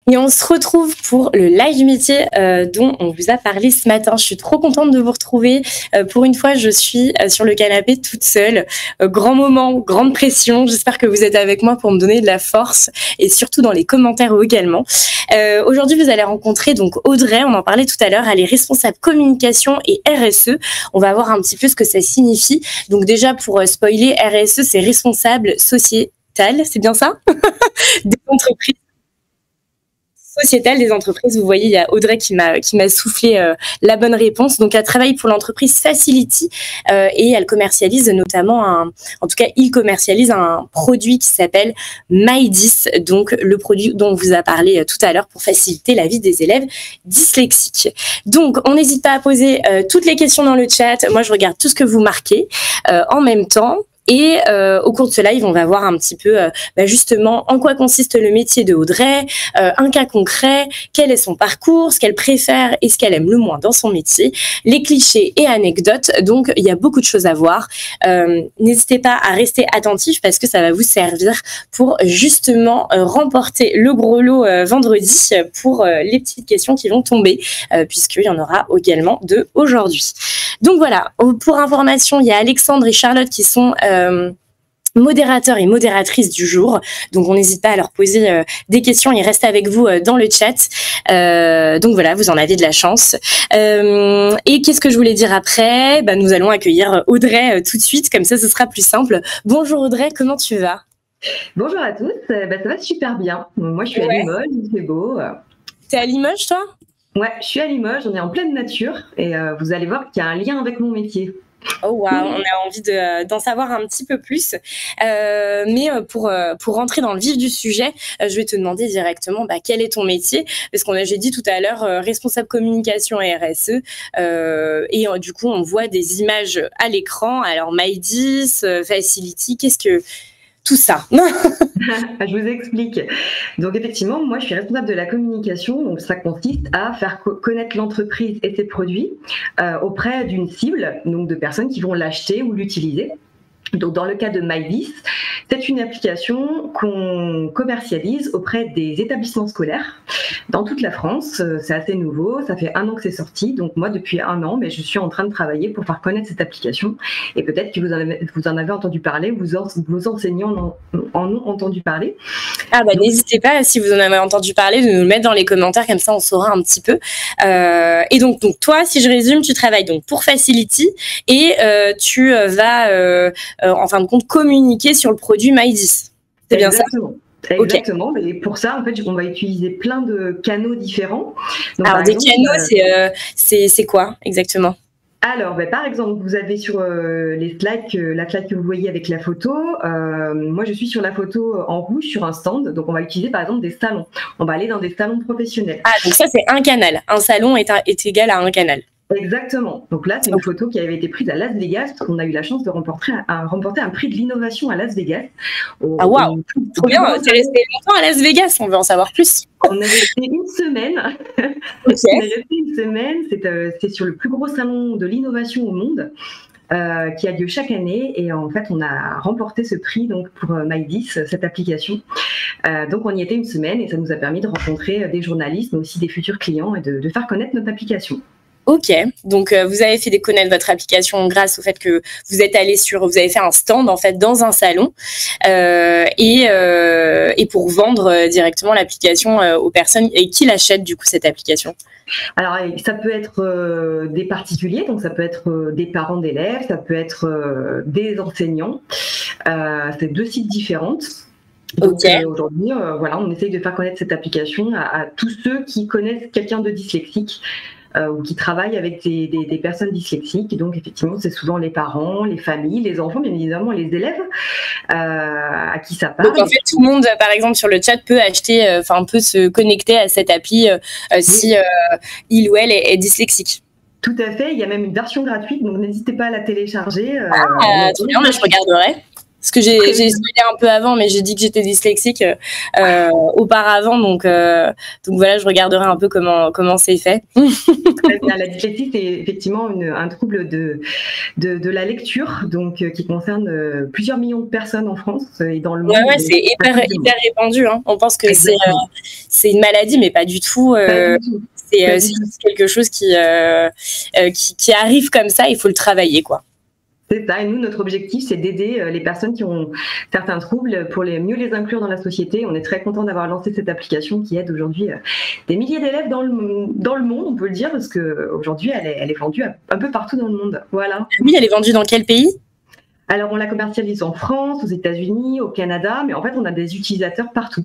Et on se retrouve pour le live métier dont on vous a parlé ce matin. Je suis trop contente de vous retrouver. Pour une fois, je suis sur le canapé toute seule. Grand moment, grande pression. J'espère que vous êtes avec moi pour me donner de la force et surtout dans les commentaires également. Aujourd'hui, vous allez rencontrer donc Audrey. On en parlait tout à l'heure. Elle est responsable communication et RSE. On va voir un petit peu ce que ça signifie. Donc déjà, pour spoiler, RSE, c'est responsable sociétal. C'est bien ça? Des entreprises. Sociétale des entreprises. Vous voyez, il y a Audrey qui m'a soufflé la bonne réponse. Donc, elle travaille pour l'entreprise Facility et elle commercialise notamment en tout cas, il commercialise un produit qui s'appelle My10, donc le produit dont on vous a parlé tout à l'heure pour faciliter la vie des élèves dyslexiques. Donc, on n'hésite pas à poser toutes les questions dans le chat. Moi, je regarde tout ce que vous marquez en même temps. Et au cours de ce live, on va voir un petit peu justement en quoi consiste le métier de Audrey, un cas concret, quel est son parcours, ce qu'elle préfère et ce qu'elle aime le moins dans son métier, les clichés et anecdotes. Donc, il y a beaucoup de choses à voir. N'hésitez pas à rester attentifs parce que ça va vous servir pour justement remporter le gros lot vendredi pour les petites questions qui vont tomber puisqu'il y en aura également de aujourd'hui. Donc voilà, pour information, il y a Alexandre et Charlotte qui sont modérateurs et modératrices du jour. Donc, on n'hésite pas à leur poser des questions. Ils restent avec vous dans le chat. Donc, voilà, vous en avez de la chance. Et qu'est-ce que je voulais dire après? Nous allons accueillir Audrey tout de suite. Comme ça, ce sera plus simple. Bonjour Audrey, comment tu vas? Bonjour à tous. Ça va super bien. Moi, je suis à Limoges, il fait beau. T'es à Limoges, toi? Ouais, je suis à Limoges, on est en pleine nature et vous allez voir qu'il y a un lien avec mon métier. Oh wow, on a envie d'en savoir un petit peu plus. Mais pour rentrer dans le vif du sujet, je vais te demander directement quel est ton métier, parce j'ai dit tout à l'heure responsable communication et RSE, et du coup on voit des images à l'écran. Alors My10, Facility, qu'est-ce que tout ça? Je vous explique. Donc effectivement, moi je suis responsable de la communication, donc ça consiste à faire connaître l'entreprise et ses produits auprès d'une cible, donc de personnes qui vont l'acheter ou l'utiliser. Donc dans le cas de My10, c'est une application qu'on commercialise auprès des établissements scolaires dans toute la France. C'est assez nouveau, ça fait 1 an que c'est sorti. Donc moi depuis 1 an, je suis en train de travailler pour faire connaître cette application. Et peut-être que vous en avez entendu parler, vos enseignants en ont entendu parler. N'hésitez pas, si vous en avez entendu parler, de nous le mettre dans les commentaires, comme ça on saura un petit peu. Et donc toi, si je résume, tu travailles donc pour Facility et tu vas en fin de compte communiquer sur le produit My10. C'est bien ça? Exactement, mais pour ça, en fait, on va utiliser plein de canaux différents. Donc, alors, canaux, c'est quoi exactement? Alors, par exemple, vous avez sur les slides, la slide que vous voyez avec la photo, moi je suis sur la photo en rouge sur un stand, donc on va utiliser par exemple des salons. On va aller dans des salons professionnels. Ah, donc ça c'est un canal, un salon est égal à un canal. Exactement. Donc là, c'est une photo qui avait été prise à Las Vegas, parce qu'on a eu la chance de remporter un prix de l'innovation à Las Vegas. Ah waouh, trop bien. Tu es resté longtemps à Las Vegas, on veut en savoir plus. On est resté 1 semaine. On est resté 1 semaine. C'est sur le plus gros salon de l'innovation au monde. Qui a lieu chaque année et en fait on a remporté ce prix donc pour My10, cette application. Donc on y était 1 semaine et ça nous a permis de rencontrer des journalistes mais aussi des futurs clients et de faire connaître notre application. Ok, donc vous avez fait connaître votre application grâce au fait que vous avez fait un stand en fait dans un salon et pour vendre directement l'application aux personnes et qui l'achètent du coup cette application. Alors ça peut être des particuliers, donc ça peut être des parents d'élèves, ça peut être des enseignants. C'est 2 sites différentes. Donc aujourd'hui, on essaye de faire connaître cette application à tous ceux qui connaissent quelqu'un de dyslexique. Ou qui travaillent avec des personnes dyslexiques. Et donc, effectivement, c'est souvent les parents, les familles, les enfants, bien évidemment, les élèves à qui ça parle. Donc, en fait, tout le monde, par exemple, sur le chat, peut acheter, peut se connecter à cette appli si il ou elle est dyslexique. Tout à fait. Il y a même une version gratuite, donc n'hésitez pas à la télécharger. Trop bien, je regarderai. Parce que j'ai spoilé un peu avant, mais j'ai dit que j'étais dyslexique auparavant, donc voilà, je regarderai un peu comment c'est fait. La dyslexie, c'est effectivement un trouble de la lecture, donc qui concerne plusieurs millions de personnes en France et dans le monde. Ouais, c'est hyper répandu. Hein. On pense que c'est une maladie, mais pas du tout. C'est quelque chose qui arrive comme ça. Il faut le travailler, quoi. C'est ça, et nous, notre objectif, c'est d'aider les personnes qui ont certains troubles pour mieux les inclure dans la société. On est très content d'avoir lancé cette application qui aide aujourd'hui des milliers d'élèves dans le monde, on peut le dire, parce qu'aujourd'hui, elle est vendue un peu partout dans le monde. Voilà. Oui, elle est vendue dans quel pays ? Alors, on la commercialise en France, aux États-Unis, au Canada, mais en fait, on a des utilisateurs partout.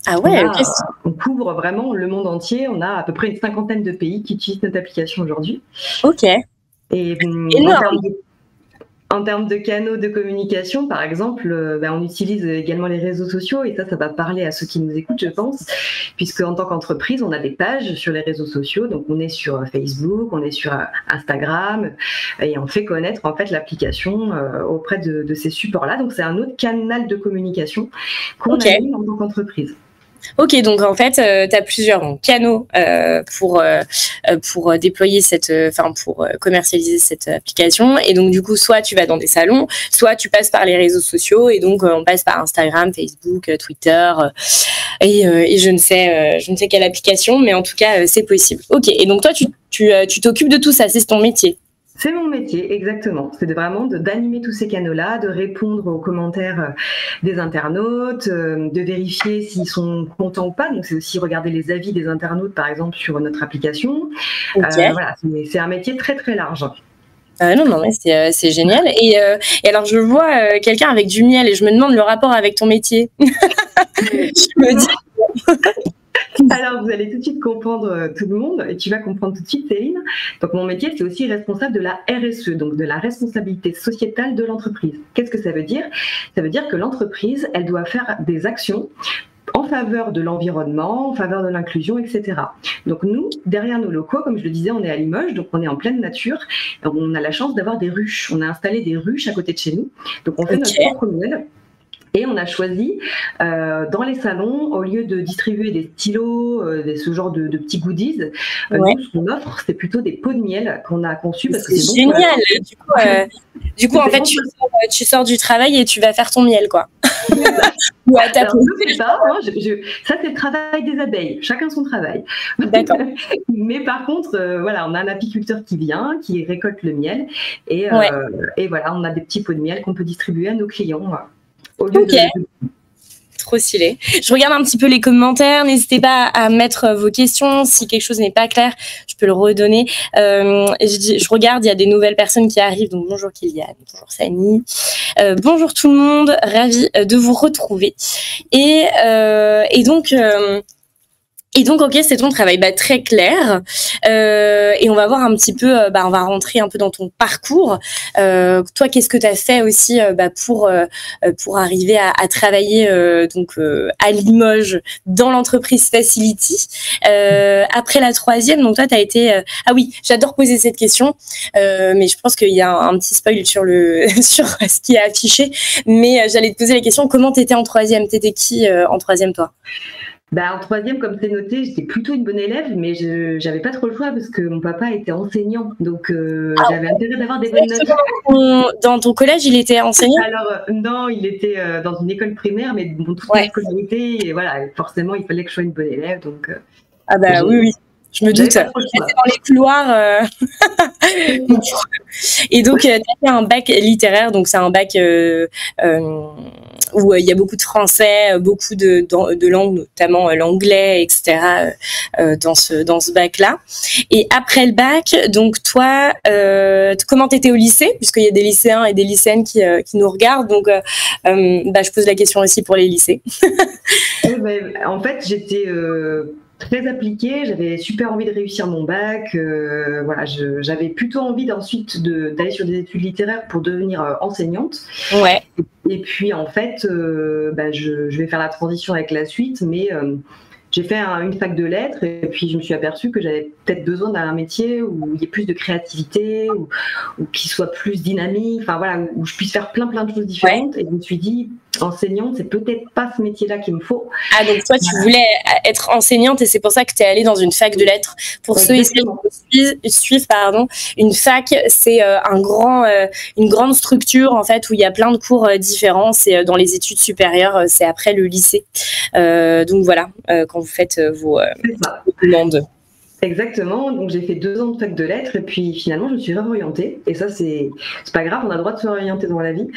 Ah ouais, on couvre vraiment le monde entier. On a à peu près une 50aine de pays qui utilisent notre application aujourd'hui. Ok. Et en termes de canaux de communication, par exemple, on utilise également les réseaux sociaux et ça va parler à ceux qui nous écoutent, je pense, puisque en tant qu'entreprise, on a des pages sur les réseaux sociaux. Donc, on est sur Facebook, on est sur Instagram et on fait connaître en fait l'application auprès de ces supports-là. Donc, c'est un autre canal de communication qu'on a mis en tant qu'entreprise. Ok, donc en fait, tu as plusieurs canaux pour déployer pour commercialiser cette application. Et donc, du coup, soit tu vas dans des salons, soit tu passes par les réseaux sociaux. Et donc, on passe par Instagram, Facebook, Twitter et je ne sais quelle application, mais en tout cas, c'est possible. Ok, et donc toi, tu t'occupes de tout ça, c'est ton métier. C'est mon métier, exactement. C'est vraiment d'animer tous ces canaux-là, de répondre aux commentaires des internautes, de vérifier s'ils sont contents ou pas. Donc, c'est aussi regarder les avis des internautes, par exemple, sur notre application. Voilà, c'est un métier très, très large. Non, mais c'est génial. Et alors, je vois quelqu'un avec du miel et je me demande le rapport avec ton métier. Je me dis... Alors, vous allez tout de suite comprendre tout le monde, et tu vas comprendre tout de suite, Céline. Donc, mon métier, c'est aussi responsable de la RSE, donc de la responsabilité sociétale de l'entreprise. Qu'est-ce que ça veut dire ? Ça veut dire que l'entreprise, elle doit faire des actions en faveur de l'environnement, en faveur de l'inclusion, etc. Donc nous, derrière nos locaux, comme je le disais, on est à Limoges, donc on est en pleine nature. On a la chance d'avoir des ruches. On a installé des ruches à côté de chez nous. Donc on fait notre propre miel. Et on a choisi, dans les salons, au lieu de distribuer des stylos, ce genre de petits goodies, nous, ce qu'on offre, c'est plutôt des pots de miel qu'on a conçus parce que c'est bon. Génial. Du coup, en fait, tu sors du travail et tu vas faire ton miel, quoi. Alors, je fais ça. Ça, c'est le travail des abeilles. Chacun son travail. D'accord. Mais par contre, voilà, on a un apiculteur qui vient, qui récolte le miel, et voilà, on a des petits pots de miel qu'on peut distribuer à nos clients. Trop stylé. Je regarde un petit peu les commentaires. N'hésitez pas à mettre vos questions. Si quelque chose n'est pas clair, je peux le redonner. Je regarde, il y a des nouvelles personnes qui arrivent. Donc bonjour Kylian, bonjour Sani. Bonjour tout le monde, ravi de vous retrouver. Et donc, ok, c'est ton travail, très clair. Et on va voir un petit peu, on va rentrer un peu dans ton parcours. Toi, qu'est-ce que tu as fait aussi pour arriver à travailler à Limoges dans l'entreprise Facility. Après la troisième, donc toi, tu as été... Ah oui, j'adore poser cette question, mais je pense qu'il y a un petit spoil sur sur ce qui est affiché. Mais j'allais te poser la question, comment tu étais en troisième ? Tu étais qui en troisième, toi ? En troisième, comme c'est noté, j'étais plutôt une bonne élève, mais je n'avais pas trop le choix parce que mon papa était enseignant, donc j'avais intérêt d'avoir des bonnes notes. Dans ton collège, il était enseignant ? Alors non, il était dans une école primaire, mais toute la scolarité, et voilà, forcément, il fallait que je sois une bonne élève. Donc, oui. Je me doute. J'étais dans les couloirs. Et donc, tu as fait un bac littéraire, donc c'est un bac où il y a beaucoup de français, beaucoup de langues, notamment l'anglais, etc. Dans ce bac-là. Et après le bac, donc toi, comment t'étais au lycée, puisqu'il y a des lycéens et des lycéennes qui nous regardent, donc je pose la question aussi pour les lycées. En fait, j'étais très appliquée, j'avais super envie de réussir mon bac, j'avais plutôt envie ensuite d'aller sur des études littéraires pour devenir enseignante. Ouais. Et puis en fait, je vais faire la transition avec la suite, mais j'ai fait une fac de lettres et puis je me suis aperçue que j'avais peut-être besoin d'un métier où il y ait plus de créativité, ou qui soit plus dynamique, enfin voilà, où je puisse faire plein de choses différentes. Et je me suis dit, enseignante, c'est peut-être pas ce métier-là qu'il me faut. Ah, donc toi, tu voulais être enseignante et c'est pour ça que tu es allée dans une fac de lettres. Pour ceux qui suivent, une fac, c'est une grande structure en fait où il y a plein de cours différents. C'est dans les études supérieures, c'est après le lycée. Donc voilà, quand vous faites vos demandes. Exactement, donc j'ai fait 2 ans de fac de lettres et puis finalement je me suis réorientée et ça c'est pas grave, on a le droit de se réorienter dans la vie.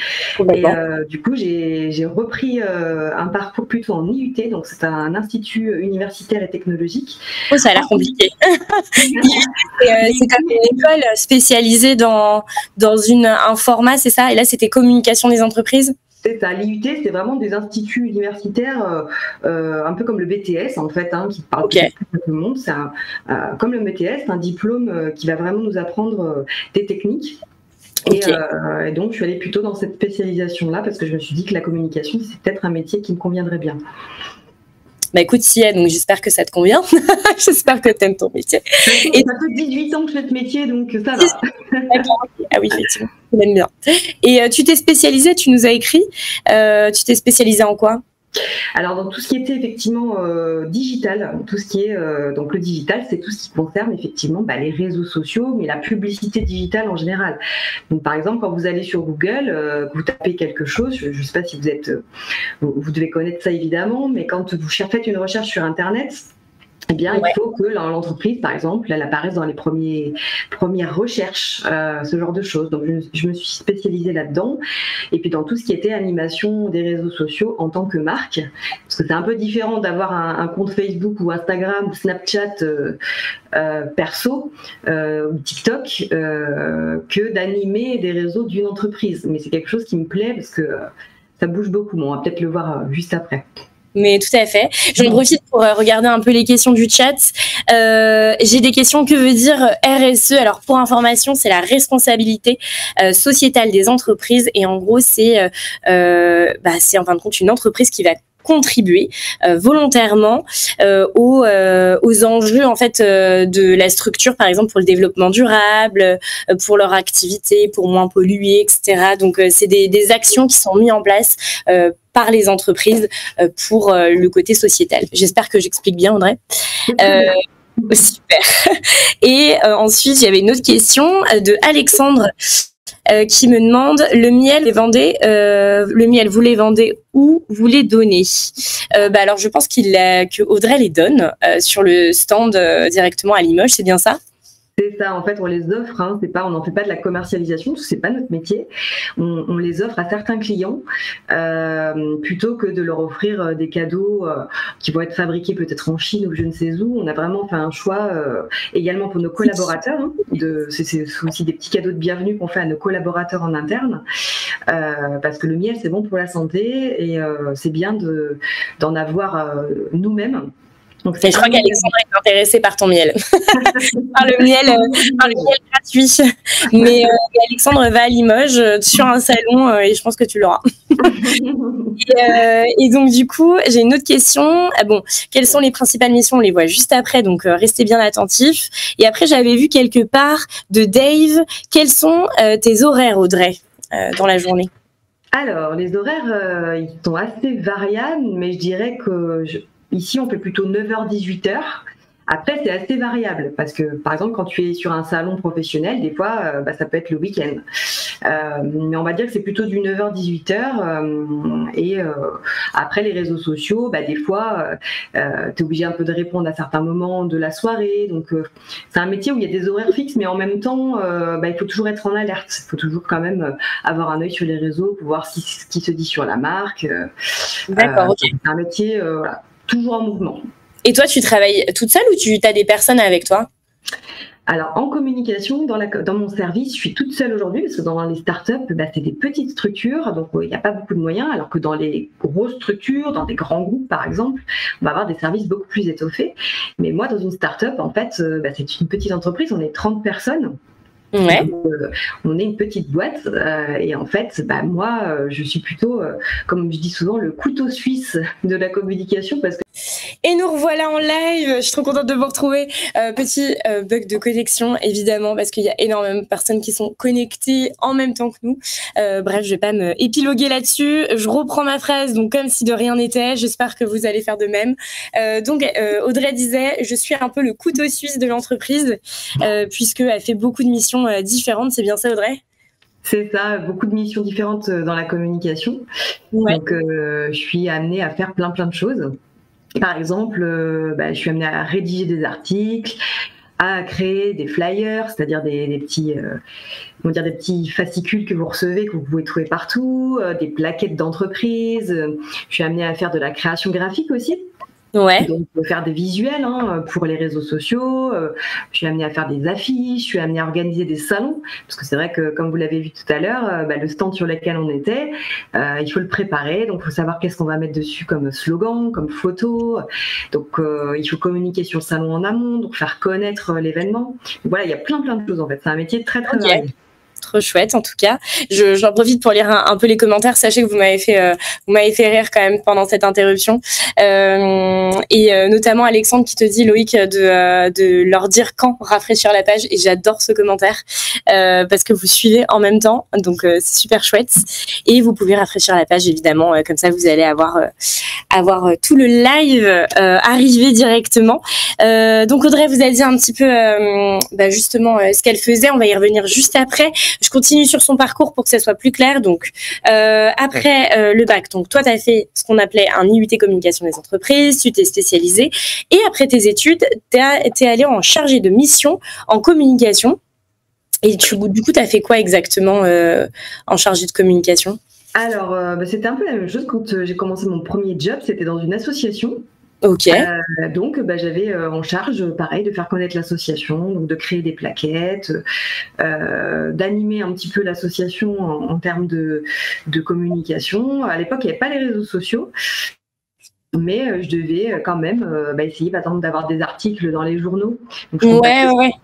Et du coup j'ai repris un parcours plutôt en IUT, donc c'est un institut universitaire et technologique. Oh, ça a l'air compliqué. C'est comme une école spécialisée dans un format, c'est ça? Et là c'était communication des entreprises? C'est ça, l'IUT, c'est vraiment des instituts universitaires, un peu comme le BTS en fait, qui parle tout le monde. C'est comme le BTS, un diplôme qui va vraiment nous apprendre des techniques. Et donc, je suis allée plutôt dans cette spécialisation-là parce que je me suis dit que la communication, c'est peut-être un métier qui me conviendrait bien. Bah écoute, donc j'espère que ça te convient. J'espère que tu aimes ton métier. Ça fait 18 ans que je fais ce métier, donc ça va. D'accord. Ah oui, effectivement, je l'aime bien. Et tu t'es spécialisée, tu nous as écrit, tu t'es spécialisée en quoi? Alors dans tout ce qui était effectivement digital, tout ce qui est donc le digital, c'est tout ce qui concerne effectivement les réseaux sociaux, mais la publicité digitale en général. Donc par exemple quand vous allez sur Google, vous tapez quelque chose, je ne sais pas si vous devez connaître ça évidemment, mais quand vous faites une recherche sur Internet, eh bien, il faut que l'entreprise, par exemple, elle apparaisse dans les premières recherches, ce genre de choses. Donc, je me suis spécialisée là-dedans. Et puis, dans tout ce qui était animation des réseaux sociaux en tant que marque. Parce que c'est un peu différent d'avoir un compte Facebook ou Instagram ou Snapchat perso ou TikTok que d'animer des réseaux d'une entreprise. Mais c'est quelque chose qui me plaît parce que ça bouge beaucoup. Bon, on va peut-être le voir juste après. Mais tout à fait. J'en profite pour regarder un peu les questions du chat. J'ai des questions. Que veut dire RSE? Alors, pour information, c'est la responsabilité sociétale des entreprises. Et en gros, c'est en fin de compte une entreprise qui va contribuer volontairement aux enjeux en fait de la structure, par exemple pour le développement durable, pour leur activité, pour moins polluer, etc. Donc c'est des actions qui sont mises en place par les entreprises pour le côté sociétal. J'espère que j'explique bien, Audrey. Super. Et ensuite, il y avait une autre question de Alexandre qui me demande le miel, vous les vendez où vous les donnez? Alors, je pense que Audrey les donne sur le stand directement à Limoges, c'est bien ça? C'est ça, en fait, on les offre, on n'en fait pas de la commercialisation, parce que c'est pas notre métier. On les offre à certains clients plutôt que de leur offrir des cadeaux qui vont être fabriqués peut-être en Chine ou je ne sais où. On a vraiment fait un choix également pour nos collaborateurs. C'est aussi des petits cadeaux de bienvenue qu'on fait à nos collaborateurs en interne, parce que le miel, c'est bon pour la santé et c'est bien d'en avoir nous-mêmes. Donc, je crois qu'Alexandre est intéressé par ton miel, par le miel gratuit. Mais Alexandre va à Limoges sur un salon et je pense que tu l'auras. Et donc du coup, j'ai une autre question. Quelles sont les principales missions? On les voit juste après, donc restez bien attentifs. Et après, j'avais vu quelque part de Dave. Quels sont tes horaires, Audrey, dans la journée? Alors, les horaires, ils sont assez variables, mais je dirais que ici, on fait plutôt 9h-18h. Après, c'est assez variable parce que, par exemple, quand tu es sur un salon professionnel, des fois, ça peut être le week-end. Mais on va dire que c'est plutôt du 9h-18h. Et après, les réseaux sociaux, des fois, tu es obligé un peu de répondre à certains moments de la soirée. Donc, c'est un métier où il y a des horaires fixes, mais en même temps, il faut toujours être en alerte. Il faut toujours quand même avoir un œil sur les réseaux pour voir ce qui se dit sur la marque. D'accord, ok. C'est un métier toujours en mouvement. Et toi, tu travailles toute seule ou tu as des personnes avec toi? Alors, en communication, dans mon service, je suis toute seule aujourd'hui parce que dans les startups, c'est des petites structures, donc il n'y a pas beaucoup de moyens, alors que dans les grosses structures, dans des grands groupes par exemple, on va avoir des services beaucoup plus étoffés. Mais moi, dans une startup, en fait, c'est une petite entreprise, on est 30 personnes. Ouais. Donc, on est une petite boîte et en fait, moi, je suis plutôt, comme je dis souvent, le couteau suisse de la communication parce que. Et nous revoilà en live. Je suis trop contente de vous retrouver. Petit bug de connexion, évidemment, parce qu'il y a énormément de personnes qui sont connectées en même temps que nous. Bref, je vais pas me épiloguer là-dessus. Je reprends ma phrase, donc comme si de rien n'était. J'espère que vous allez faire de même. Donc, Audrey disait, je suis un peu le couteau suisse de l'entreprise, puisqu'elle fait beaucoup de missions différentes. C'est bien ça, Audrey? C'est ça, beaucoup de missions différentes dans la communication. Ouais. Donc, je suis amenée à faire plein de choses. Par exemple, je suis amenée à rédiger des articles, à créer des flyers, c'est-à-dire des petits fascicules que vous recevez, que vous pouvez trouver partout, des plaquettes d'entreprise. Je suis amenée à faire de la création graphique aussi. Ouais. Donc, faire des visuels pour les réseaux sociaux. Je suis amenée à faire des affiches. Je suis amenée à organiser des salons. Parce que c'est vrai que, comme vous l'avez vu tout à l'heure, le stand sur lequel on était, il faut le préparer. Donc, il faut savoir qu'est-ce qu'on va mettre dessus comme slogan, comme photo. Donc, il faut communiquer sur le salon en amont, donc faire connaître l'événement. Donc, voilà, il y a plein de choses en fait. C'est un métier très varié. Trop chouette en tout cas. J'en profite pour lire un peu les commentaires. Sachez que vous m'avez fait rire quand même pendant cette interruption. Et notamment Alexandre qui te dit, Loïc, de leur dire quand rafraîchir la page. Et j'adore ce commentaire parce que vous suivez en même temps. Donc c'est super chouette. Et vous pouvez rafraîchir la page évidemment. Comme ça vous allez avoir tout le live arriver directement. Donc Audrey vous a dit un petit peu justement ce qu'elle faisait. On va y revenir juste après. Je continue sur son parcours pour que ça soit plus clair. Donc, après le bac, donc toi, tu as fait ce qu'on appelait un IUT communication des entreprises, tu t'es spécialisé. Et après tes études, tu es allé en chargé de mission en communication. Et du coup, tu as fait quoi exactement en chargé de communication? Alors, c'était un peu la même chose quand j'ai commencé mon premier job. C'était dans une association. Ok. Donc, j'avais en charge, pareil, de faire connaître l'association, donc de créer des plaquettes, d'animer un petit peu l'association en termes de communication. À l'époque, il n'y avait pas les réseaux sociaux. Mais je devais quand même essayer, par exemple, d'avoir des articles dans les journaux. Donc,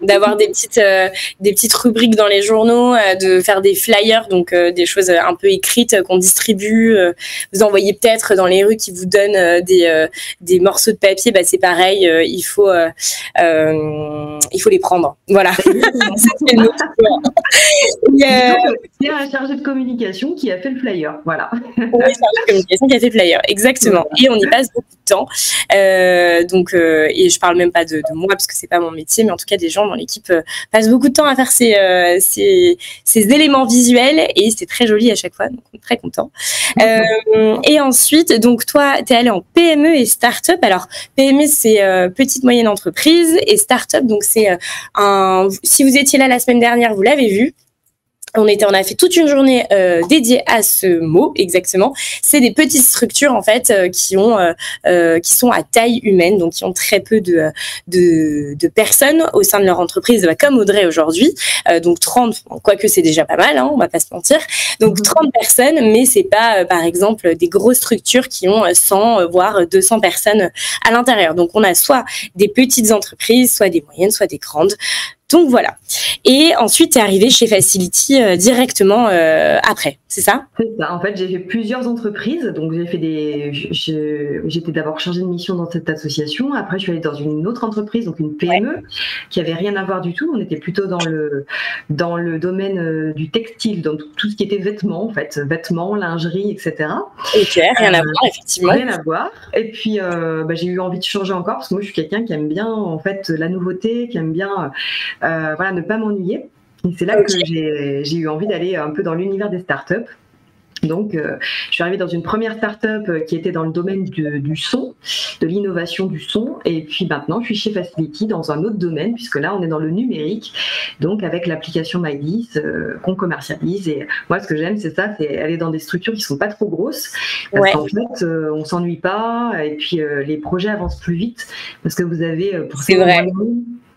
d'avoir des petites rubriques dans les journaux, de faire des flyers, donc des choses un peu écrites qu'on distribue. Vous envoyez peut-être dans les rues qui vous donnent des morceaux de papier. C'est pareil, il faut les prendre. Voilà. C'était le mot. C'est un chargé de communication qui a fait le flyer. Voilà. Oui, chargé de communication qui a fait le flyer, exactement. Et on y passe beaucoup de temps. Et je parle même pas de moi parce que c'est pas mon métier, mais en tout cas des gens dans l'équipe passent beaucoup de temps à faire ces éléments visuels et c'est très joli à chaque fois, donc on est très content. Et ensuite, donc toi, tu es allé en PME et start-up. Alors PME, c'est petite moyenne entreprise et start-up, donc c'est si vous étiez là la semaine dernière, vous l'avez vu. On a fait toute une journée dédiée à ce mot exactement. C'est des petites structures en fait qui sont à taille humaine, donc qui ont très peu de personnes au sein de leur entreprise, comme Audrey aujourd'hui. Donc 30, quoique c'est déjà pas mal, on va pas se mentir. Donc 30 personnes, mais c'est pas par exemple des grosses structures qui ont 100 voire 200 personnes à l'intérieur. Donc on a soit des petites entreprises, soit des moyennes, soit des grandes. Donc voilà. Et ensuite, tu es arrivé chez Facility directement après, c'est ça? C'est ça. En fait, j'ai fait plusieurs entreprises. Donc, j'étais d'abord chargée de mission dans cette association. Après, je suis allée dans une autre entreprise, donc une PME, qui avait rien à voir du tout. On était plutôt dans le domaine du textile, dans tout ce qui était vêtements, en fait, vêtements, lingerie, etc. Ok, rien à voir, effectivement. Rien à voir. Et puis, j'ai eu envie de changer encore parce que moi, je suis quelqu'un qui aime bien, en fait, la nouveauté, qui aime bien ne pas m'ennuyer. Et c'est là que j'ai eu envie d'aller un peu dans l'univers des startups. Donc, je suis arrivée dans une première start-up qui était dans le domaine du son, de l'innovation du son. Et puis maintenant, je suis chez Facility dans un autre domaine, puisque là, on est dans le numérique, donc avec l'application MyDis qu'on commercialise. Et moi, ce que j'aime, c'est ça, c'est aller dans des structures qui sont pas trop grosses, parce qu'en fait, on s'ennuie pas. Et puis, les projets avancent plus vite, parce que vous avez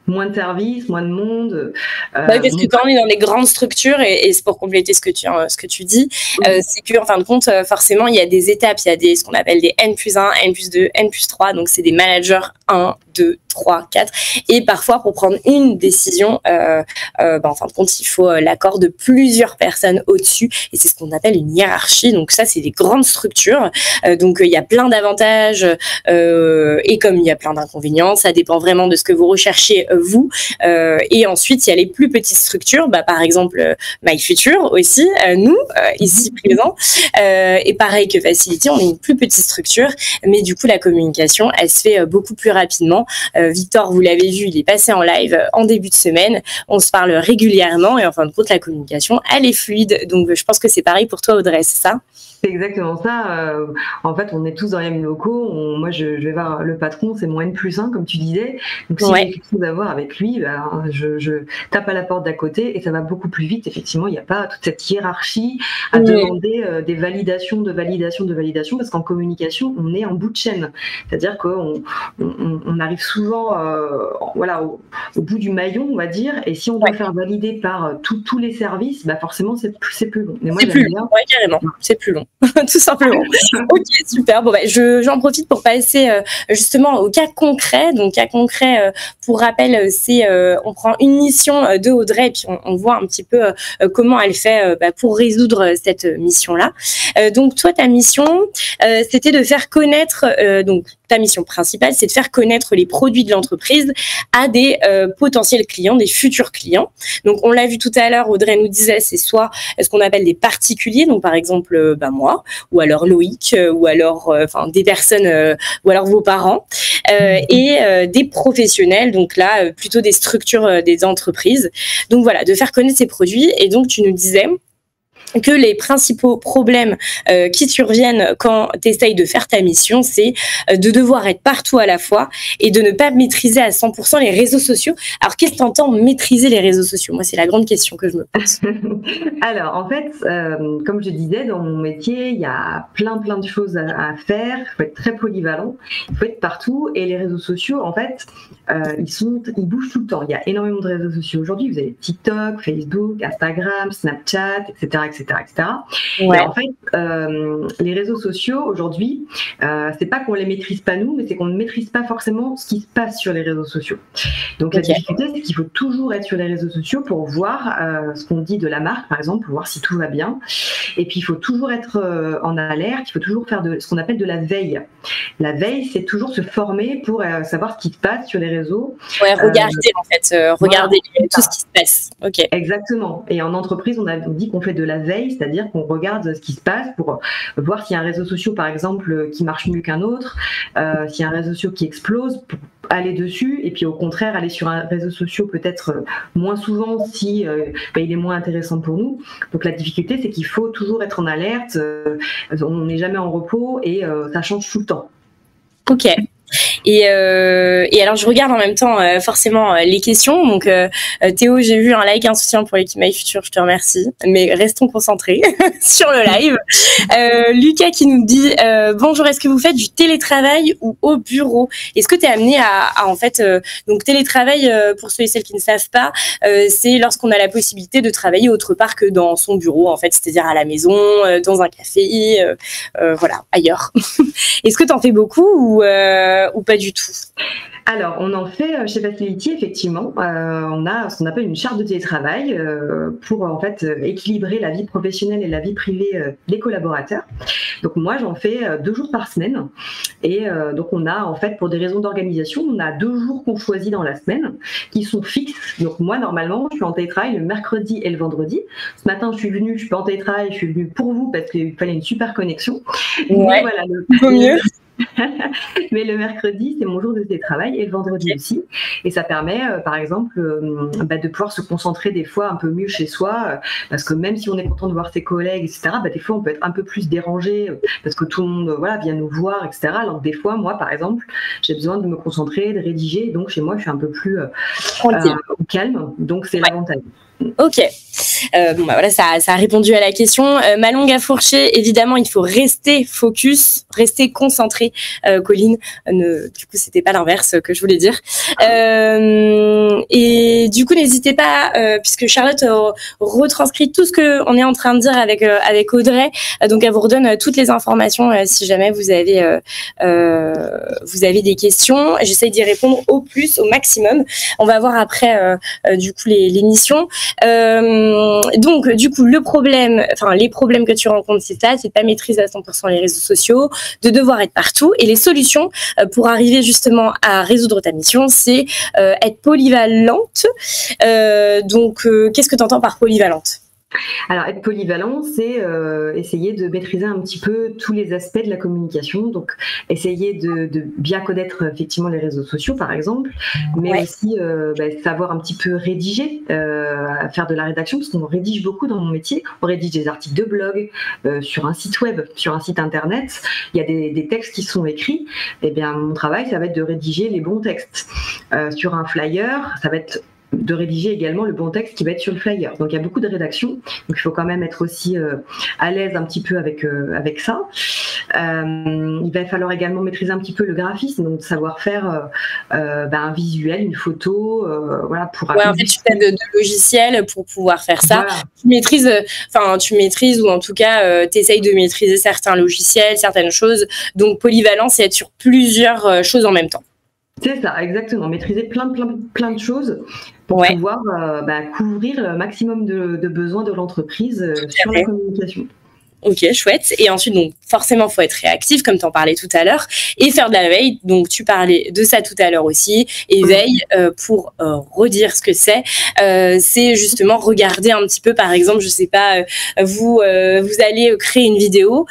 moins de services, moins de monde. Parce que quand on est dans les grandes structures, et c'est pour compléter ce que tu dis, c'est qu'en fin de compte, forcément, il y a des étapes, il y a ce qu'on appelle des N+1, N+2, N+3, donc c'est des managers 1, 2, 3, 4. Et parfois, pour prendre une décision, en fin de compte, il faut l'accord de plusieurs personnes au-dessus. Et c'est ce qu'on appelle une hiérarchie. Donc ça, c'est des grandes structures. Donc il y a plein d'avantages et comme il y a plein d'inconvénients, ça dépend vraiment de ce que vous recherchez vous. Et ensuite, il y a les plus petites structures, par exemple MyFuture aussi, nous, ici présents. Et pareil que Facility, on est une plus petite structure, mais du coup, la communication, elle se fait beaucoup plus rapidement. Victor, vous l'avez vu, il est passé en live en début de semaine. On se parle régulièrement et en fin de compte, la communication, elle est fluide. Donc, je pense que c'est pareil pour toi, Audrey, c'est ça? C'est exactement ça. En fait, on est tous dans les mêmes locaux. Moi, je vais voir le patron, c'est mon N+1, comme tu disais. Donc, si j'ai quelque chose à voir avec lui, je tape à la porte d'à côté et ça va beaucoup plus vite. Effectivement, il n'y a pas toute cette hiérarchie à demander des validations, parce qu'en communication, on est en bout de chaîne. C'est-à-dire qu'on arrive souvent au bout du maillon, on va dire, et si on doit faire valider par tous les services, forcément, c'est plus long. Mais moi, c'est plus long, carrément. C'est plus long. Tout simplement. Ok, super. Bon, j'en profite pour passer justement au cas concret. Donc, cas concret, pour rappel, c'est on prend une mission de Audrey et puis on voit un petit peu comment elle fait pour résoudre cette mission-là. Donc, toi, ta mission, c'était de faire connaître, donc ta mission principale, c'est de faire connaître les produits de l'entreprise à des potentiels clients, des futurs clients. Donc, on l'a vu tout à l'heure, Audrey nous disait, c'est soit ce qu'on appelle des particuliers, donc par exemple moi, ou alors Loïc, ou alors des personnes, ou alors vos parents, et des professionnels, donc là, plutôt des structures, des entreprises. Donc voilà, de faire connaître ces produits. Et donc, tu nous disais que les principaux problèmes qui surviennent quand tu essayes de faire ta mission, c'est de devoir être partout à la fois et de ne pas maîtriser à 100% les réseaux sociaux. Alors, qu'est-ce que tu entends maîtriser les réseaux sociaux? Moi, c'est la grande question que je me pose. Alors, en fait, comme je disais, dans mon métier, il y a plein de choses à faire. Il faut être très polyvalent, il faut être partout. Et les réseaux sociaux, en fait, ils bougent tout le temps. Il y a énormément de réseaux sociaux aujourd'hui. Vous avez TikTok, Facebook, Instagram, Snapchat, etc. Ouais. Et en fait, les réseaux sociaux aujourd'hui, c'est pas qu'on les maîtrise pas nous, mais c'est qu'on ne maîtrise pas forcément ce qui se passe sur les réseaux sociaux. Donc la difficulté, c'est qu'il faut toujours être sur les réseaux sociaux pour voir ce qu'on dit de la marque, par exemple, pour voir si tout va bien. Et puis il faut toujours être en alerte, il faut toujours faire ce qu'on appelle de la veille. La veille, c'est toujours se former pour savoir ce qui se passe sur les réseaux. Ouais, regarder en fait, regarder tout ce qui se passe. Ok. Exactement. Et en entreprise, on dit qu'on fait de la veille, c'est-à-dire qu'on regarde ce qui se passe pour voir s'il y a un réseau social, par exemple, qui marche mieux qu'un autre, s'il y a un réseau social qui explose, pour aller dessus, et puis au contraire, aller sur un réseau social peut-être moins souvent si il est moins intéressant pour nous. Donc la difficulté, c'est qu'il faut toujours être en alerte, on n'est jamais en repos et ça change tout le temps. Ok. Et alors, je regarde en même temps forcément les questions. Donc, Théo, j'ai vu un like, un soutien pour l'équipe MyFuture, je te remercie. Mais restons concentrés sur le live. Lucas qui nous dit bonjour, est-ce que vous faites du télétravail ou au bureau? Est-ce que tu es amené à en fait, donc télétravail, pour ceux et celles qui ne savent pas, c'est lorsqu'on a la possibilité de travailler autre part que dans son bureau, en fait, c'est-à-dire à la maison, dans un café, voilà, ailleurs. Est-ce que tu en fais beaucoup ou pas du tout? Alors, on en fait chez Facility, effectivement. On a ce qu'on appelle une charte de télétravail pour en fait équilibrer la vie professionnelle et la vie privée des collaborateurs. Donc moi, j'en fais 2 jours par semaine. Et donc on a en fait, pour des raisons d'organisation, on a 2 jours qu'on choisit dans la semaine qui sont fixes. Donc moi, normalement, je suis en télétravail le mercredi et le vendredi. Ce matin, je suis pas en télétravail, je suis venue pour vous parce qu'il fallait une super connexion. Ouais, voilà, vaut mieux. Mais le mercredi, c'est mon jour de télétravail et le vendredi aussi. Et ça permet, par exemple, de pouvoir se concentrer des fois un peu mieux chez soi, parce que même si on est content de voir ses collègues, etc., des fois on peut être un peu plus dérangé parce que tout le monde vient nous voir, etc. Alors que des fois, moi, par exemple, j'ai besoin de me concentrer, de rédiger. Donc chez moi, je suis un peu plus au calme. Donc c'est l'avantage. Ok. Bon, bah voilà, ça a répondu à la question. Ma langue à fourcher, évidemment, il faut rester focus, rester concentré. Colline, du coup, c'était pas l'inverse que je voulais dire. Et du coup, n'hésitez pas, puisque Charlotte retranscrit tout ce que on est en train de dire avec Audrey. Donc, elle vous redonne toutes les informations si jamais vous avez des questions. J'essaye d'y répondre au maximum. On va voir après, du coup, les missions. Donc, du coup, les problèmes que tu rencontres, c'est ça, c'est de pas maîtriser à 100% les réseaux sociaux, de devoir être partout. Et les solutions pour arriver justement à résoudre ta mission, c'est être polyvalente. Donc, qu'est-ce que tu entends par polyvalente ? Alors, être polyvalent, c'est essayer de maîtriser un petit peu tous les aspects de la communication. Donc, essayer de bien connaître effectivement les réseaux sociaux, par exemple, mais aussi savoir un petit peu rédiger, faire de la rédaction, parce qu'on rédige beaucoup dans mon métier. On rédige des articles de blog, sur un site web, sur un site internet. Il y a des textes qui sont écrits. Eh bien, mon travail, ça va être de rédiger les bons textes. Sur un flyer, ça va être de rédiger également le bon texte qui va être sur le flyer. Donc il y a beaucoup de rédaction, donc il faut quand même être aussi à l'aise un petit peu avec ça. Il va falloir également maîtriser un petit peu le graphisme, donc savoir faire un visuel, une photo, voilà pour. Ouais, en fait, tu fais de logiciels pour pouvoir faire ça. Voilà. Tu maîtrises ou en tout cas tu essayes de maîtriser certains logiciels, certaines choses. Donc polyvalent, c'est être sur plusieurs choses en même temps. C'est ça, exactement. Maîtriser plein de choses pour pouvoir couvrir le maximum de besoins de l'entreprise sur la communication. Ok, chouette. Et ensuite, donc, forcément, faut être réactif, comme tu en parlais tout à l'heure, et faire de la veille. Donc, tu parlais de ça tout à l'heure aussi. Et veille, pour redire ce que c'est justement regarder un petit peu, par exemple, je sais pas, vous allez créer une vidéo,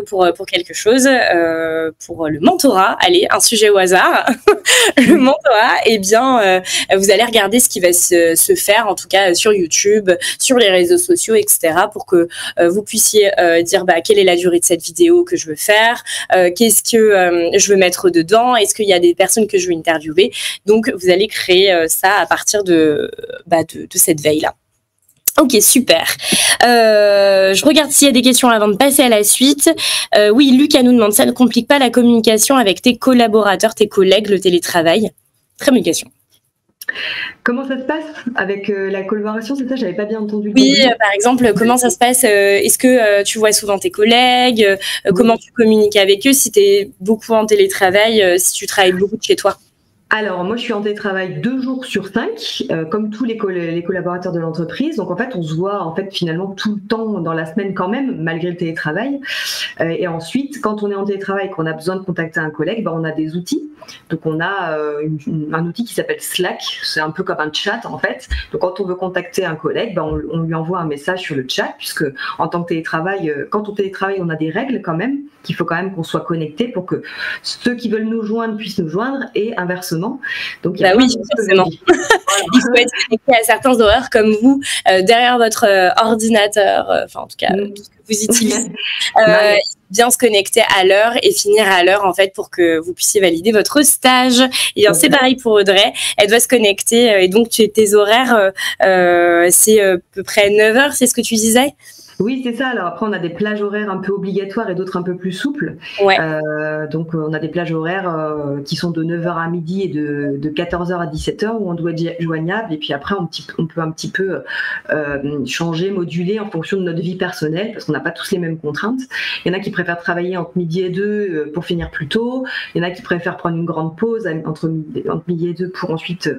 pour quelque chose, pour le mentorat. Allez, un sujet au hasard. Le mentorat, eh bien, vous allez regarder ce qui va se faire, en tout cas sur YouTube, sur les réseaux sociaux, etc., pour que vous puissiez dire quelle est la durée de cette vidéo que je veux faire, qu'est-ce que je veux mettre dedans, est-ce qu'il y a des personnes que je veux interviewer. Donc, vous allez créer ça à partir de cette veille-là. Ok, super. Je regarde s'il y a des questions avant de passer à la suite. Oui, Lucas nous demande, ça ne complique pas la communication avec tes collaborateurs, tes collègues, le télétravail? Très bonne question. Comment ça se passe avec la collaboration? C'est ça, j'avais pas bien entendu. Oui, par exemple, comment ça se passe? Est-ce que tu vois souvent tes collègues? Comment tu communiques avec eux si tu es beaucoup en télétravail, si tu travailles beaucoup de chez toi? Alors, moi, je suis en télétravail 2 jours sur 5, comme tous les collaborateurs de l'entreprise. Donc, en fait, on se voit finalement tout le temps dans la semaine quand même, malgré le télétravail. Et ensuite, quand on est en télétravail et qu'on a besoin de contacter un collègue, on a des outils. Donc, on a un outil qui s'appelle Slack. C'est un peu comme un chat, en fait. Donc, quand on veut contacter un collègue, on lui envoie un message sur le chat, puisque en tant que télétravail, quand on télétravaille, on a des règles quand même, qu'il faut quand même qu'on soit connecté pour que ceux qui veulent nous joindre puissent nous joindre et inversement. Donc, oui, forcément. Il faut être connecté à certains horaires comme vous, derrière votre ordinateur, en tout cas, tout ce que vous utilisez. Bien se connecter à l'heure et finir à l'heure, en fait, pour que vous puissiez valider votre stage. Et bien, c'est pareil pour Audrey. Elle doit se connecter. Et donc, tes horaires, c'est à peu près 9h, c'est ce que tu disais? Oui, c'est ça. Alors après, on a des plages horaires un peu obligatoires et d'autres un peu plus souples. Ouais. Donc, on a des plages horaires qui sont de 9h à midi et de 14h à 17h où on doit être joignable. Et puis après, on peut un petit peu changer, moduler en fonction de notre vie personnelle parce qu'on n'a pas tous les mêmes contraintes. Il y en a qui préfèrent travailler entre midi et 2 pour finir plus tôt. Il y en a qui préfèrent prendre une grande pause entre midi et 2 pour ensuite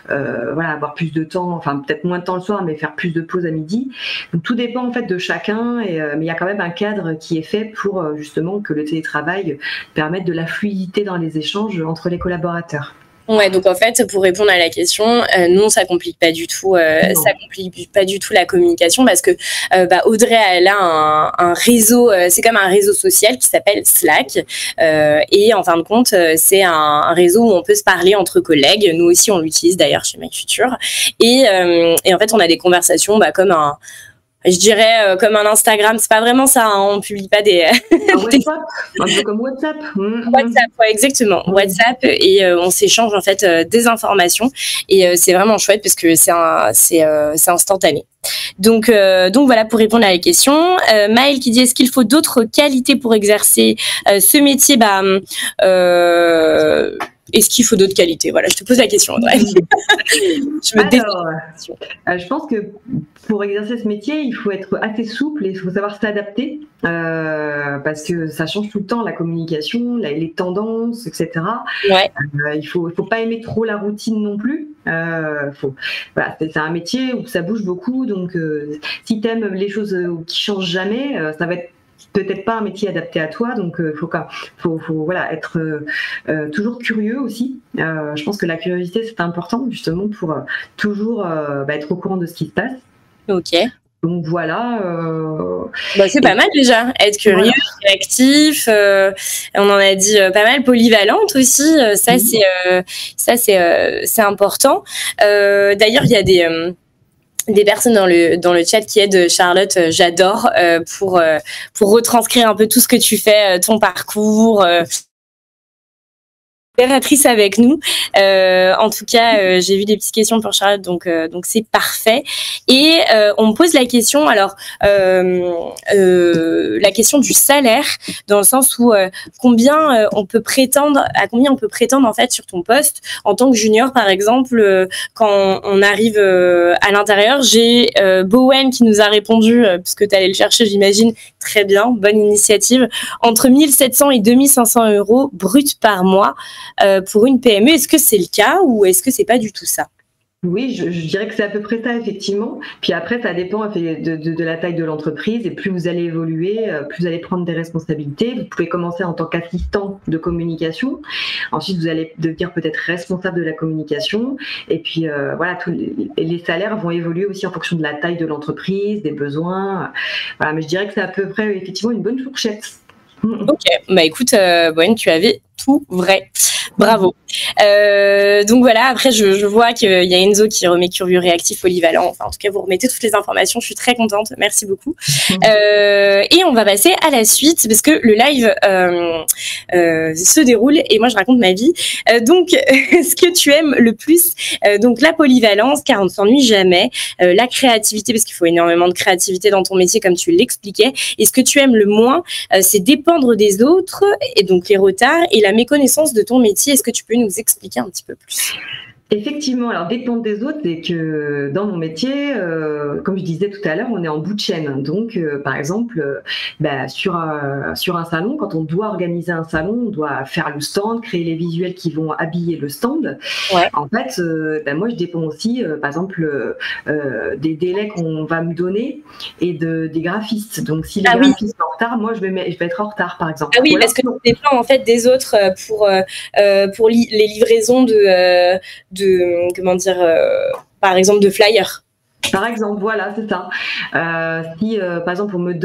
avoir plus de temps, peut-être moins de temps le soir, mais faire plus de pauses à midi. Donc, tout dépend en fait de chacun, mais il y a quand même un cadre qui est fait pour justement que le télétravail permette de la fluidité dans les échanges entre les collaborateurs. Ouais, donc en fait, pour répondre à la question, non, ça complique pas du tout. Ça complique pas du tout la communication parce que Audrey, elle a un réseau. C'est comme un réseau social qui s'appelle Slack, et en fin de compte, c'est un réseau où on peut se parler entre collègues. Nous aussi, on l'utilise d'ailleurs chez MyFuture, et en fait, on a des conversations comme Je dirais comme un Instagram, c'est pas vraiment ça, hein, on publie pas des... Un WhatsApp, un peu comme WhatsApp. WhatsApp, ouais, exactement. WhatsApp, et on s'échange en fait des informations, et c'est vraiment chouette parce que c'est instantané. Donc voilà pour répondre à la question. Maëlle qui dit, est-ce qu'il faut d'autres qualités pour exercer ce métier? Est-ce qu'il faut d'autres qualités? Voilà, je te pose la question, Audrey. Je pense que pour exercer ce métier, il faut être assez souple et il faut savoir s'adapter parce que ça change tout le temps, la communication, les tendances, etc. Ouais. Il faut pas aimer trop la routine non plus. Voilà, c'est un métier où ça bouge beaucoup, donc si tu aimes les choses qui changent jamais, ça va être peut-être pas un métier adapté à toi, donc faut voilà, être toujours curieux aussi. Je pense que la curiosité, c'est important justement pour toujours être au courant de ce qui se passe. Ok. Donc voilà. C'est pas mal déjà, être curieux, réactif. On en a dit pas mal, polyvalente aussi. Ça c'est important. D'ailleurs, il y a des personnes dans le chat qui aident Charlotte, j'adore, pour retranscrire un peu tout ce que tu fais, ton parcours. Opératrice avec nous. En tout cas, j'ai vu des petites questions pour Charlotte, donc c'est parfait. Et on me pose la question, alors la question du salaire, dans le sens où à combien on peut prétendre en fait sur ton poste en tant que junior, par exemple, quand on arrive à l'intérieur. J'ai Bowen qui nous a répondu, puisque tu allais le chercher, j'imagine. Très bien, bonne initiative. Entre 1700 et 2500 euros brut par mois pour une PME. Est-ce que c'est le cas ou est-ce que c'est pas du tout ça? Oui, je dirais que c'est à peu près ça, effectivement. Puis après, ça dépend de la taille de l'entreprise. Et plus vous allez évoluer, plus vous allez prendre des responsabilités. Vous pouvez commencer en tant qu'assistant de communication. Ensuite, vous allez devenir peut-être responsable de la communication. Et puis, voilà, les salaires vont évoluer aussi en fonction de la taille de l'entreprise, des besoins. Voilà, mais je dirais que c'est à peu près, effectivement, une bonne fourchette. Ok, écoute, Bowen, tu avais tout vrai. Bravo. Donc voilà, après je vois qu'il y a Enzo qui remet curieux, réactif, polyvalent. Enfin, en tout cas, vous remettez toutes les informations. Je suis très contente. Merci beaucoup. Et on va passer à la suite parce que le live se déroule et moi je raconte ma vie. Donc, ce que tu aimes le plus, donc la polyvalence, car on ne s'ennuie jamais. La créativité, parce qu'il faut énormément de créativité dans ton métier, comme tu l'expliquais. Et ce que tu aimes le moins, c'est dépendre des autres et donc les retards et la méconnaissance de ton métier. Est-ce que tu peux nous expliquer un petit peu plus? Effectivement, alors dépendre des autres, c'est que dans mon métier, comme je disais tout à l'heure, on est en bout de chaîne. Donc, par exemple, sur un salon, quand on doit organiser un salon, on doit faire le stand, créer les visuels qui vont habiller le stand. Ouais. En fait, moi, je dépends aussi, par exemple, des délais qu'on va me donner et des graphistes. Donc, si les graphistes sont en retard, moi, je vais être en retard, par exemple. Ah oui, parce que tu dépends en fait des autres pour les livraisons par exemple de flyers. Par exemple, voilà, c'est ça. Si, par exemple, on me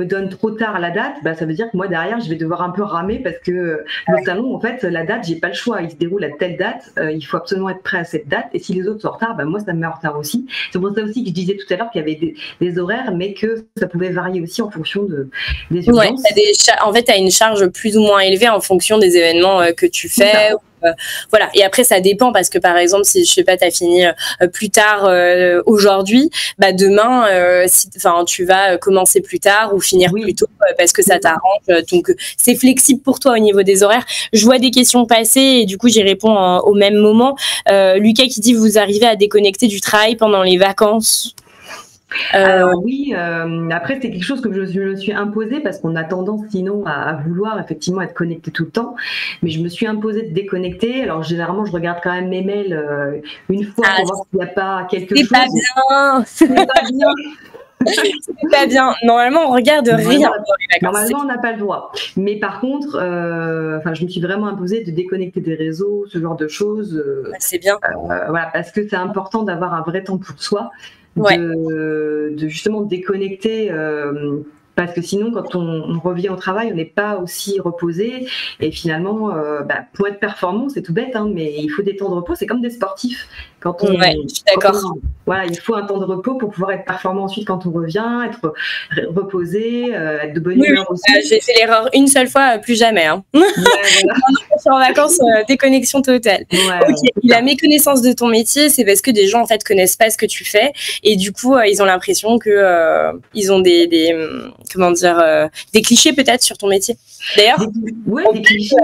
donne trop tard la date, ça veut dire que moi, derrière, je vais devoir un peu ramer parce que le salon, en fait, la date, j'ai pas le choix. Il se déroule à telle date. Il faut absolument être prêt à cette date. Et si les autres sont en retard, moi, ça me met en retard aussi. C'est pour ça aussi que je disais tout à l'heure qu'il y avait des horaires, mais que ça pouvait varier aussi en fonction des urgences. Ouais, en fait, tu as une charge plus ou moins élevée en fonction des événements que tu fais. Voilà. Et après, ça dépend parce que par exemple, si je sais pas, t'as fini plus tard aujourd'hui, demain, tu vas commencer plus tard ou finir plus tôt parce que ça t'arrange. Donc, c'est flexible pour toi au niveau des horaires. Je vois des questions passer et du coup, j'y réponds au même moment. Lucas qui dit, vous arrivez à déconnecter du travail pendant les vacances? Alors oui, après c'est quelque chose que je me suis imposé parce qu'on a tendance sinon à vouloir effectivement être connecté tout le temps, mais je me suis imposé de déconnecter. Alors généralement je regarde quand même mes mails une fois pour voir s'il n'y a pas quelque chose. C'est pas bien. C'est pas bien. Normalement, on regarde rien. Normalement, on n'a pas le droit. Mais par contre, je me suis vraiment imposée de déconnecter des réseaux, ce genre de choses. C'est bien. Voilà, parce que c'est important d'avoir un vrai temps pour soi, de justement déconnecter Parce que sinon, quand on revient au travail, on n'est pas aussi reposé. Et finalement, pour être performant, c'est tout bête, hein, mais il faut des temps de repos. C'est comme des sportifs. Ouais, je suis d'accord. Voilà, il faut un temps de repos pour pouvoir être performant ensuite quand on revient, être reposé, être de bonne humeur aussi. J'ai fait l'erreur une seule fois, plus jamais. Hein. Ouais, voilà. Quand je suis en vacances, déconnexion totale. Ok, la méconnaissance de ton métier, c'est parce que des gens en fait connaissent pas ce que tu fais et du coup ils ont l'impression que ils ont des comment dire des clichés peut-être sur ton métier. D'ailleurs, des clichés.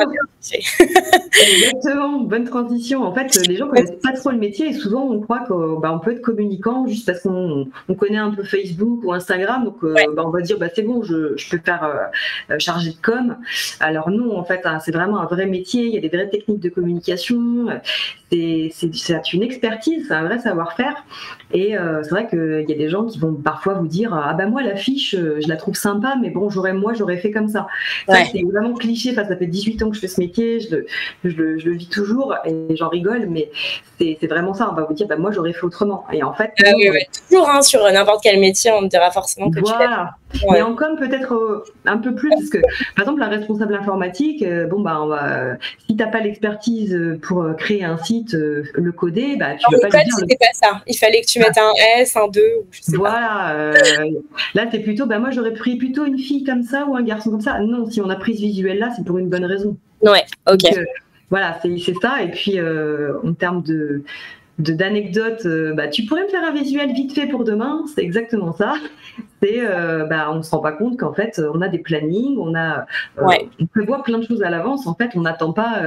Exactement, bonne transition. En fait, les gens connaissent pas trop le métier et souvent on croit qu'on peut être communicant juste parce qu'on connaît un peu Facebook ou Instagram. Donc on va dire c'est bon, je peux faire chargé de com. Alors non, en fait, c'est vraiment un vrai métier. Il y a des vraies techniques de communication. C'est une expertise, c'est un vrai savoir-faire. Et c'est vrai qu'il y a des gens qui vont parfois vous dire moi l'affiche je la trouve sympa, mais bon j'aurais fait comme ça. Ça c'est vraiment cliché. Enfin, ça fait 18 ans que je fais ce métier, je le vis toujours et j'en rigole, mais c'est vraiment ça. On va vous dire moi j'aurais fait autrement. Et en fait toujours sur n'importe quel métier on te dira forcément que tu fais. Mais en com peut-être un peu plus, parce que par exemple la responsable informatique, si t'as pas l'expertise pour créer un site, le coder, tu peux pas le dire. C'était pas ça. Il fallait que tu mettes un S, un 2, ou je sais pas. Là c'est plutôt moi j'aurais pris plutôt une fille comme ça ou un garçon comme ça. Non, si on a pris ce visuel là, c'est pour une bonne raison. Ouais, ok. Donc, voilà, c'est ça. Et puis en termes d'anecdotes, tu pourrais me faire un visuel vite fait pour demain, c'est exactement ça. C'est on se rend pas compte qu'en fait on a des plannings, on prévoit plein de choses à l'avance. En fait, on n'attend pas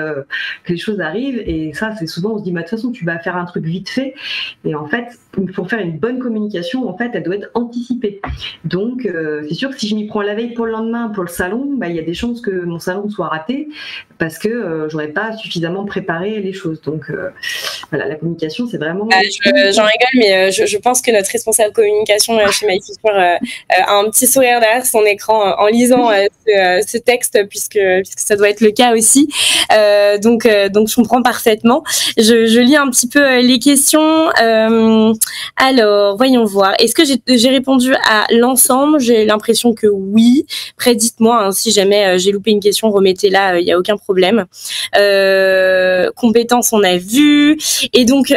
que les choses arrivent, et ça c'est souvent on se dit de toute façon tu vas faire un truc vite fait, et en fait pour faire une bonne communication, en fait elle doit être anticipée. Donc c'est sûr que si je m'y prends la veille pour le lendemain pour le salon, il y a des chances que mon salon soit raté parce que j'aurais pas suffisamment préparé les choses. Donc voilà, la communication c'est vraiment. J'en rigole, mais je pense que notre responsable communication chez MyFisher a un petit sourire derrière son écran en lisant ce texte, puisque ça doit être le cas aussi. Donc je comprends parfaitement. Je lis un petit peu les questions. Alors, voyons voir. Est-ce que j'ai répondu à l'ensemble? J'ai l'impression que oui. Après, dites-moi si jamais j'ai loupé une question, remettez-la, il n'y a aucun problème. Compétences, on a vu. Et donc,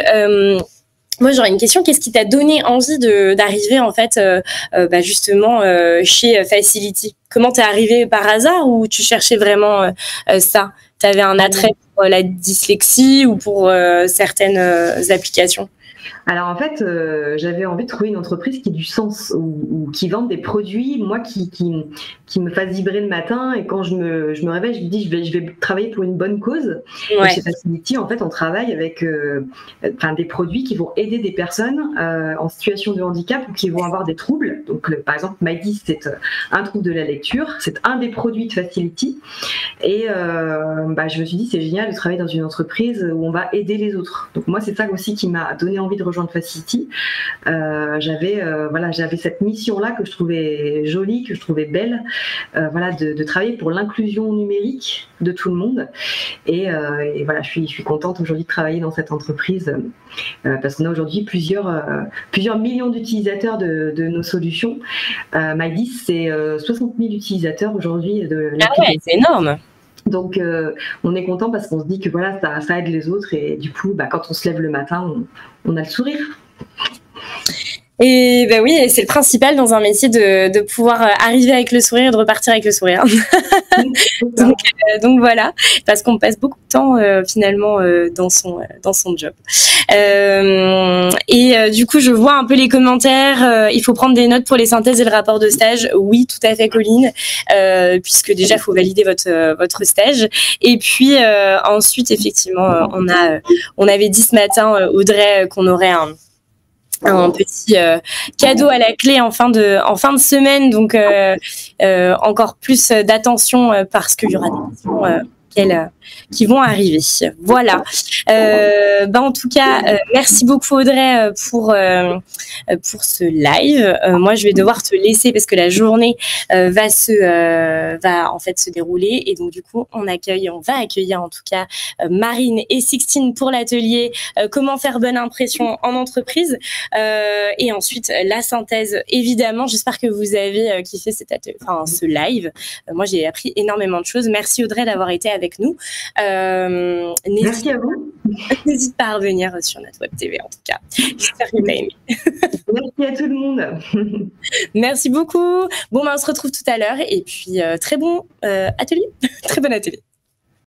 moi, j'aurais une question. Qu'est-ce qui t'a donné envie d'arriver en fait, justement chez Facility? Comment t'es arrivé par hasard ou tu cherchais vraiment ça? T'avais un attrait pour la dyslexie ou pour certaines applications? Alors en fait, j'avais envie de trouver une entreprise qui ait du sens ou qui vende des produits, moi qui me fasse vibrer le matin, et quand je me réveille, je me dis je vais travailler pour une bonne cause. Ouais. Et chez Facility, en fait, on travaille avec des produits qui vont aider des personnes en situation de handicap ou qui vont avoir des troubles. Donc par exemple, MyDis, c'est un trouble de la lecture, c'est un des produits de Facility. Et je me suis dit c'est génial de travailler dans une entreprise où on va aider les autres. Donc moi, c'est ça aussi qui m'a donné envie de rejoindre Facility. J'avais cette mission-là que je trouvais jolie, que je trouvais belle, de travailler pour l'inclusion numérique de tout le monde. Et voilà, je suis contente aujourd'hui de travailler dans cette entreprise parce qu'on a aujourd'hui plusieurs millions d'utilisateurs de nos solutions. MyDis, c'est 60 000 utilisateurs aujourd'hui de l'application. Ah ouais, c'est énorme. Donc on est content parce qu'on se dit que voilà, ça aide les autres, et du coup quand on se lève le matin, on a le sourire. Et oui, c'est le principal dans un métier de pouvoir arriver avec le sourire et de repartir avec le sourire. donc voilà, parce qu'on passe beaucoup de temps finalement dans son job. Du coup, je vois un peu les commentaires. Il faut prendre des notes pour les synthèses et le rapport de stage. Oui, tout à fait, Colline, puisque déjà il faut valider votre stage. Et puis ensuite, effectivement, on avait dit ce matin, Audrey, qu'on aurait un petit cadeau à la clé en fin de semaine, donc encore plus d'attention parce qu'il y aura des questions qui vont arriver. Voilà. En tout cas, merci beaucoup Audrey pour ce live. Moi, je vais devoir te laisser parce que la journée va en fait se dérouler, et donc du coup, on va accueillir en tout cas Marine et Sixtine pour l'atelier comment faire bonne impression en entreprise, et ensuite la synthèse. Évidemment, j'espère que vous avez kiffé ce live. Moi, j'ai appris énormément de choses. Merci Audrey d'avoir été avec nous. Merci à vous. N'hésite pas à revenir sur notre web TV en tout cas. J'espère que tu as aimé. Merci à tout le monde. Merci beaucoup. Bon, on se retrouve tout à l'heure, et puis très bon atelier. Très bon atelier.